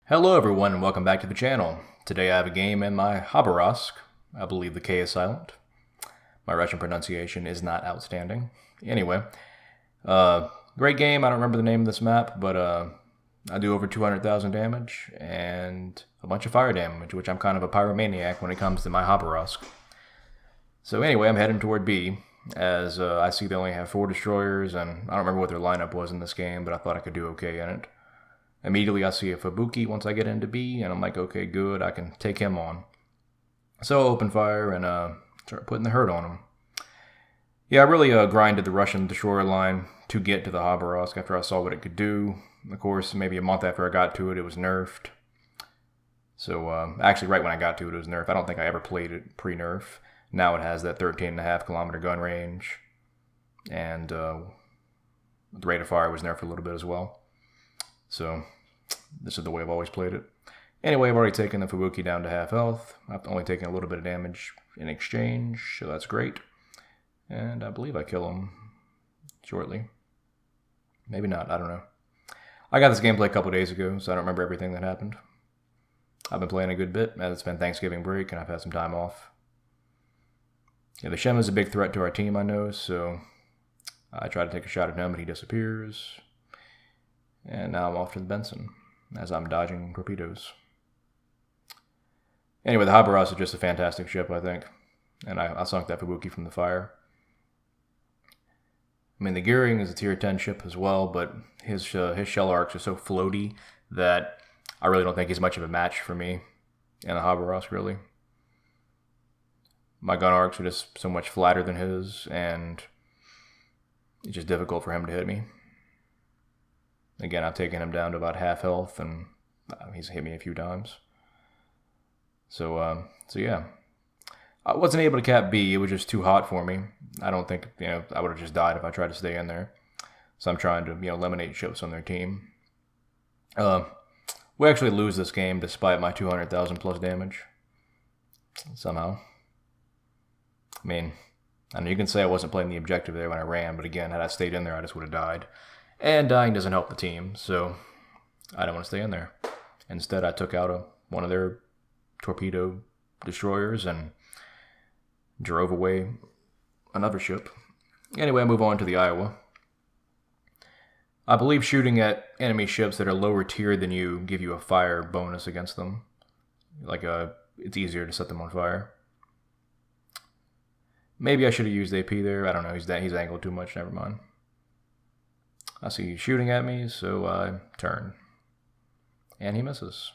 Hello everyone and welcome back to the channel. Today I have a game in my Khabarovsk. I believe the K is silent. My Russian pronunciation is not outstanding. Anyway, great game. I don't remember the name of this map, but I do over 200,000 damage and a bunch of fire damage, which I'm kind of a pyromaniac when it comes to my Khabarovsk. So anyway, I'm heading toward B, as I see they only have 4 destroyers, and I don't remember what their lineup was in this game, but I thought I could do okay in it. Immediately I see a Fubuki once I get into B, and I'm like, okay, good, I can take him on. So I open fire and start putting the hurt on him. Yeah, I really grinded the Russian destroyer line to get to the Khabarovsk after I saw what it could do. Of course, maybe a month after I got to it, it was nerfed. So actually right when I got to it, it was nerfed. I don't think I ever played it pre-nerf. Now it has that 13.5 kilometer gun range. And the rate of fire was nerfed a little bit as well. So this is the way I've always played it. Anyway, I've already taken the Fubuki down to half health. I've only taken a little bit of damage in exchange, so that's great. And I believe I kill him shortly. Maybe not, I don't know. I got this gameplay a couple days ago, so I don't remember everything that happened. I've been playing a good bit, as it's been Thanksgiving break, and I've had some time off. Yeah, the Shem is a big threat to our team, I know, so I try to take a shot at him, but he disappears. And now I'm off to the Benson, as I'm dodging torpedoes. Anyway, the Khabarovsk is just a fantastic ship, I think. And I sunk that Fubuki from the fire. I mean, the Gearing is a tier 10 ship as well, but his shell arcs are so floaty that I really don't think he's much of a match for me in the Khabarovsk, really. My gun arcs are just so much flatter than his, and it's just difficult for him to hit me. Again, I've taken him down to about half health, and he's hit me a few times. So yeah. I wasn't able to cap B. It was just too hot for me. I don't think, I would have just died if I tried to stay in there. So I'm trying to, eliminate ships on their team. We actually lose this game despite my 200,000 plus damage. Somehow. I mean, I know you can say I wasn't playing the objective there when I ran, but again, had I stayed in there, I just would have died. And dying doesn't help the team, so I don't want to stay in there. Instead, I took out one of their torpedo destroyers and drove away another ship. Anyway, I move on to the Iowa. I believe shooting at enemy ships that are lower tier than you give you a fire bonus against them. It's easier to set them on fire. Maybe I should have used AP there. I don't know. He's angled too much. Never mind. I see he's shooting at me, so I turn. And he misses.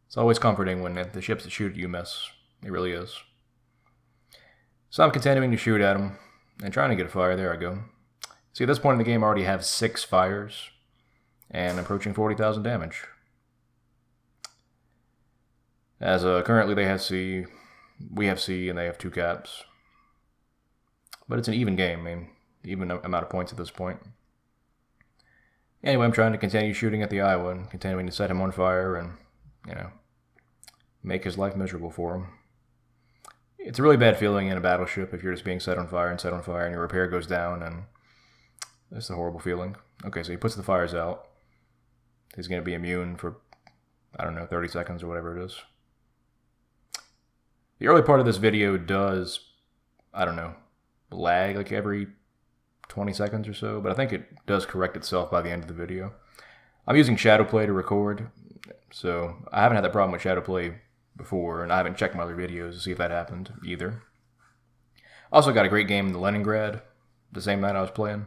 It's always comforting when the ships that shoot at you miss. It really is. So I'm continuing to shoot at him and trying to get a fire. There I go. See, at this point in the game, I already have 6 fires and approaching 40,000 damage. As currently they have C, we have C, and they have 2 caps. But it's an even game, I mean, even amount of points at this point. Anyway, I'm trying to continue shooting at the Iowa and continuing to set him on fire and, make his life miserable for him. It's a really bad feeling in a battleship if you're just being set on fire and your repair goes down, and it's a horrible feeling. Okay, so he puts the fires out. He's going to be immune for, 30 seconds or whatever it is. The early part of this video does, lag like every 20 seconds or so, but I think it does correct itself by the end of the video. I'm using Shadowplay to record, so I haven't had that problem with Shadowplay before, and I haven't checked my other videos to see if that happened either. Also got a great game in the Leningrad, the same night I was playing.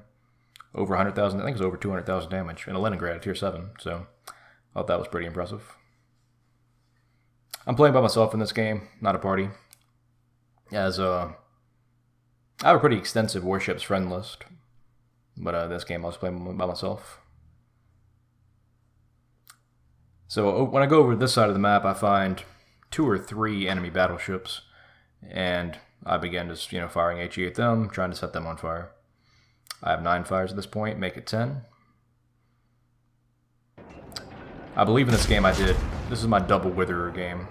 Over 100,000, I think it was over 200,000 damage in a Leningrad, tier 7, so I thought that was pretty impressive. I'm playing by myself in this game, not a party, as I have a pretty extensive warships friend list, but this game I was playing by myself. So when I go over this side of the map, I find 2 or 3 enemy battleships, and I begin just, firing HE at them, trying to set them on fire. I have 9 fires at this point, make it 10. I believe in this game this is my double witherer game.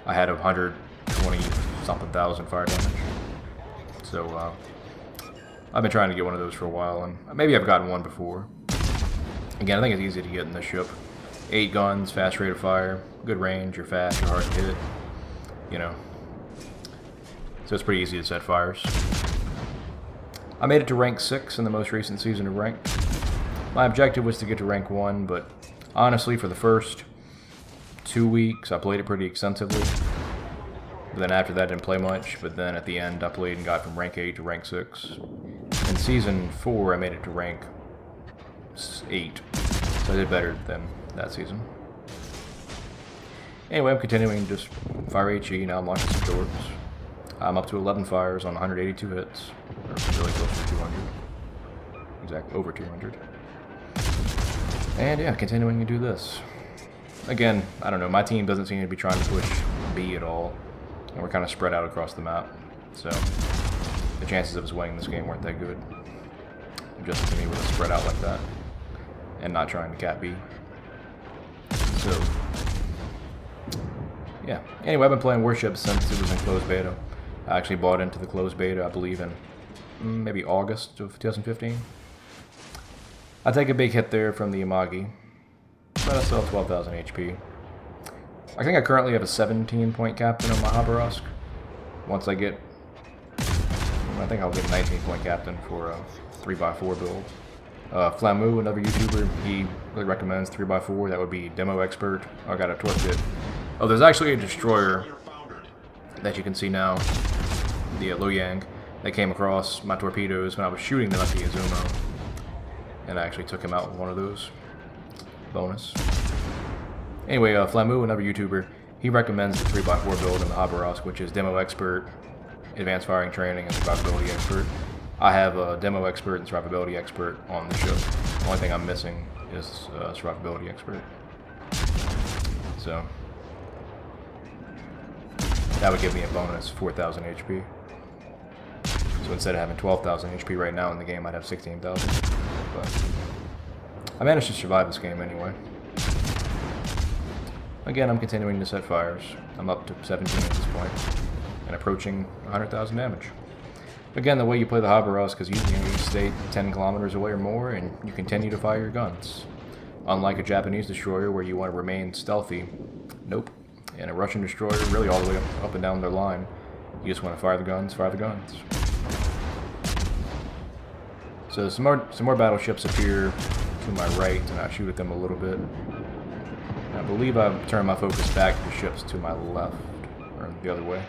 I had 120-something thousand fire damage. So, I've been trying to get one of those for a while, and maybe I've gotten one before. Again, I think it's easy to get in this ship. 8 guns, fast rate of fire, good range, you're fast, you're hard to hit. You know. So it's pretty easy to set fires. I made it to rank 6 in the most recent season of Ranked. My objective was to get to rank 1, but honestly, for the first 2 weeks, I played it pretty extensively. But then after that, I didn't play much. But then at the end, I played and got from rank 8 to rank 6. In season 4, I made it to rank 8. So I did better than that season. Anyway, I'm continuing to just fire HE. Now I'm launching some shorts. I'm up to 11 fires on 182 hits. Or really close to 200. Exactly, over 200. And yeah, continuing to do this. Again, I don't know, my team doesn't seem to be trying to push B at all. And we're kind of spread out across the map. So, the chances of us winning this game weren't that good. Just to me, with us spread out like that. And not trying to cap B. So, yeah. Anyway, I've been playing Warships since it was in closed beta. I actually bought into the closed beta, I believe, in maybe August of 2015. I take a big hit there from the Imagi, but I still have 12,000 HP. I think I currently have a 17-point captain on my Khabarovsk. Once I get, I think I'll get a 19-point captain for a 3x4 build. Flamu, another YouTuber, he really recommends 3x4. That would be Demo Expert. I got a torque kit. Oh, there's actually a destroyer that you can see now, the Loyang, that came across my torpedoes when I was shooting them at the Izumo. And I actually took him out with one of those. Bonus. Anyway, Flamu, another YouTuber, he recommends the 3x4 build in the Khabarovsk, which is Demo Expert, Advanced Firing Training, and Survivability Expert. I have a Demo Expert and Survivability Expert on the ship. The only thing I'm missing is Survivability Expert. So, that would give me a bonus 4,000 HP. So instead of having 12,000 HP right now in the game, I'd have 16,000. But I managed to survive this game anyway. Again, I'm continuing to set fires. I'm up to 17 at this point, and approaching 100,000 damage. Again, the way you play the Khabarovsk is you stay 10 kilometers away or more, and you continue to fire your guns. Unlike a Japanese destroyer where you want to remain stealthy, nope. And a Russian destroyer, really all the way up and down their line, you just want to fire the guns, fire the guns. So some more battleships appear to my right, and I shoot at them a little bit. I believe I've turned my focus back to the ships to my left, or the other way.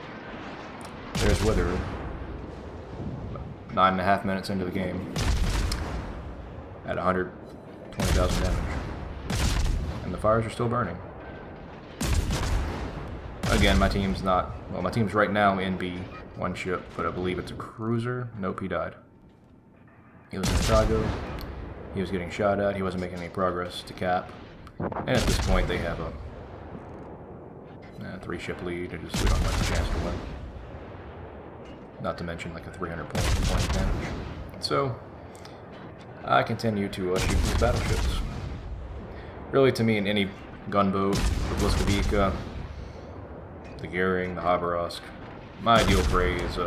There's Wither. 9.5 minutes into the game, at 120,000 damage. And the fires are still burning. Again, my team's not, well, my team's right now in B, one ship, but I believe it's a cruiser. Nope, he died. He was in Chicago, he was getting shot at, he wasn't making any progress to cap. And at this point, they have a 3-ship lead. We don't have much chance to win. Not to mention like a 300-point damage. So, I continue to shoot these battleships. Really, to me, in any gunboat, the Bliskovica, the Goering, the Khabarovsk, my ideal prey is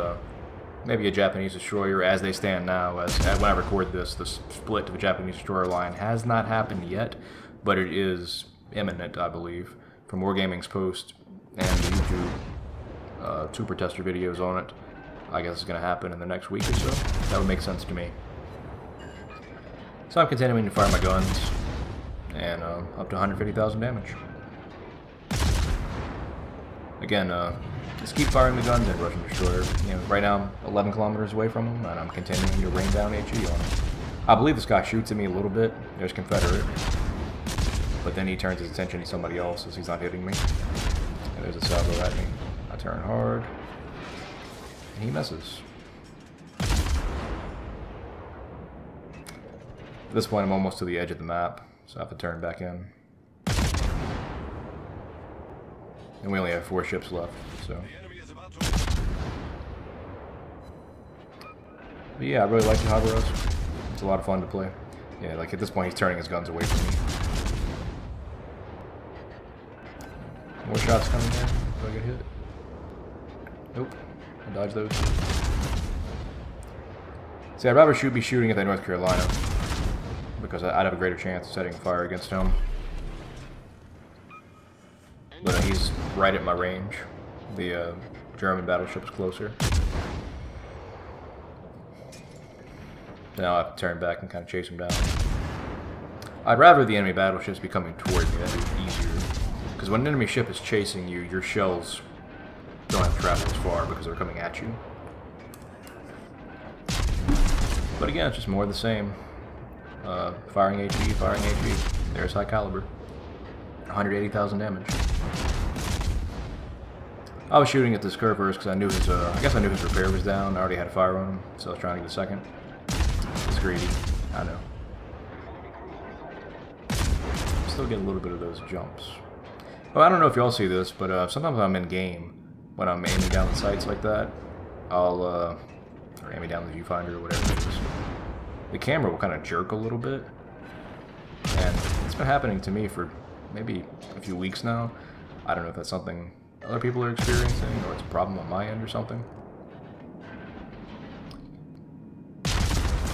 maybe a Japanese destroyer as they stand now. As when I record this, the split of the Japanese destroyer line has not happened yet, but it is imminent, I believe, from Wargaming's post and the YouTube Super Tester videos on it. I guess it's going to happen in the next week or so. That would make sense to me. So I'm continuing to fire my guns, and up to 150,000 damage. Again, just keep firing the guns at Russian destroyer. You know, right now I'm 11 kilometers away from him, and I'm continuing to rain down HE on him. I believe this guy shoots at me a little bit. There's Confederate. But then he turns his attention to somebody else as he's not hitting me. And there's a salvo at me. I turn hard. And he misses. At this point, I'm almost to the edge of the map, so I have to turn back in. And we only have 4 ships left, so. But yeah, I really like the Khabarovsk. It's a lot of fun to play. Yeah, like at this point, he's turning his guns away from me. More shots coming in. Do I get hit? Nope. I dodge those. See, I'd rather be shooting at the North Carolina, because I'd have a greater chance of setting fire against him. But he's right at my range. The German battleship is closer. Now I have to turn back and kind of chase him down. I'd rather the enemy battleships be coming toward me. That'd be easier. Because when an enemy ship is chasing you, your shells don't have to travel as far because they're coming at you. But again, it's just more of the same. Firing HE, firing HE. There's high caliber. 180,000 damage. I was shooting at this curve first because I knew his, I guess I knew his repair was down. I already had a fire on him, so I was trying to get a second. It's greedy. I know. Still get a little bit of those jumps. Well, I don't know if y'all see this, but sometimes I'm in game, when I'm aiming down the sights like that, I'll, or aiming down the viewfinder or whatever it is, the camera will kind of jerk a little bit. And it's been happening to me for maybe a few weeks now. I don't know if that's something other people are experiencing, or it's a problem on my end or something.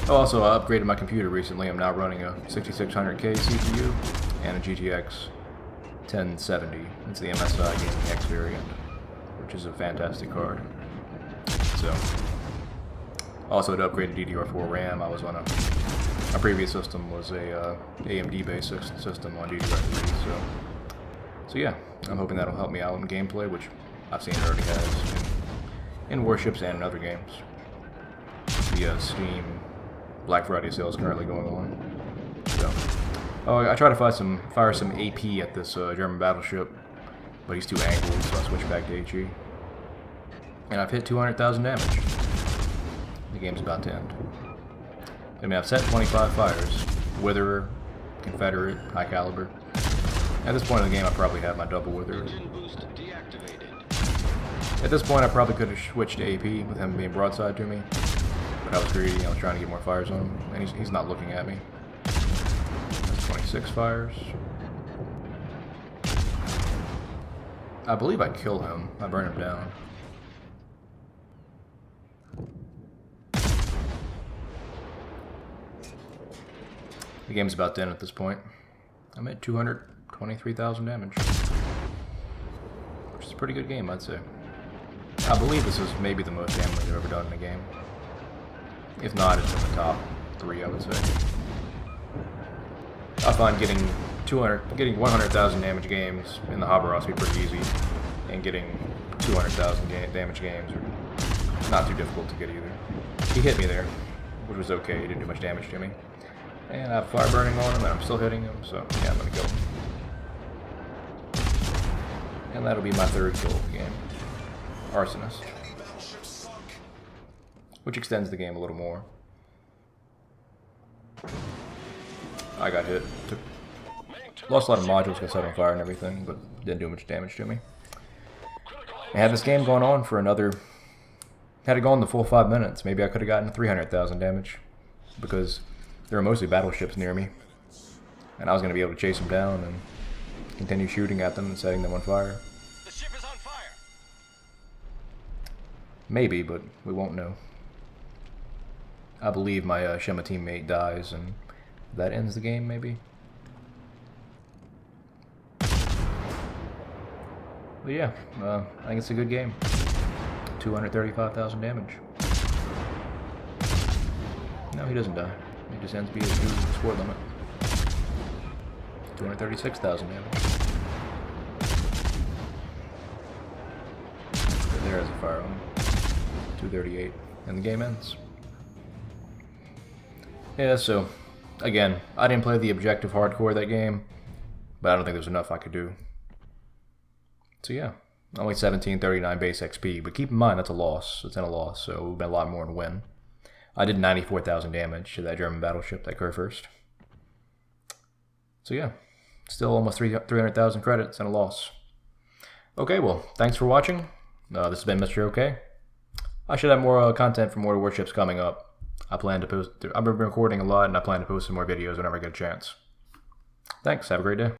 Also, I upgraded my computer recently. I'm now running a 6600K CPU and a GTX 1070. It's the MSI Gaming X variant, which is a fantastic card. So, also to upgrade to DDR4 RAM, I was on my previous system was a AMD-based system on DDR3. So yeah, I'm hoping that'll help me out in gameplay, which I've seen it already has in Warships and in other games. The Steam Black Friday sale is currently going on. So, I try to fire some AP at this German battleship, but he's too angled, so I switch back to HE. And I've hit 200,000 damage. The game's about to end. I mean, I've set 25 fires. Witherer, Confederate, high caliber. At this point in the game, I probably have my double Witherer. At this point, I probably could have switched to AP with him being broadside to me. But I was greedy, I was trying to get more fires on him, and he's not looking at me. That's 26 fires. I believe I kill him. I burn him down. The game's about to end at this point. I'm at 223,000 damage. Which is a pretty good game, I'd say. I believe this is maybe the most damage I've ever done in a game. If not, it's in the top 3, I would say. I find getting 100,000 damage games in the Haberos be pretty easy, and getting 200,000 damage games are not too difficult to get either. He hit me there, which was okay. He didn't do much damage to me. And I have fire burning on him, and I'm still hitting him, so yeah, I'm gonna kill him. And that'll be my third kill of the game. Arsonist. Which extends the game a little more. I got hit. Lost a lot of modules, got set on fire and everything, but didn't do much damage to me. I had this game going on for another... Had it gone the full 5 minutes, maybe I could have gotten 300,000 damage. Because there were mostly battleships near me. And I was going to be able to chase them down and continue shooting at them and setting them on fire. The ship is on fire! Maybe, but we won't know. I believe my Shema teammate dies, and that ends the game, maybe? But yeah, I think it's a good game. 235,000 damage. No, he doesn't die. He just ends being a score limit. 236,000 damage. There is a fire on him. 238, and the game ends. Yeah, so, again, I didn't play the objective hardcore of that game, but I don't think there's enough I could do. So yeah, only 1739 base XP, but keep in mind that's a loss. It's in a loss, so it would have been a lot more in a win. I did 94,000 damage to that German battleship, that Kurfürst. So yeah, still almost 300,000 credits and a loss. Okay, well, thanks for watching. This has been Mr. OK. I should have more content from World of Warships coming up. I've been recording a lot, and I plan to post some more videos whenever I get a chance. Thanks, have a great day.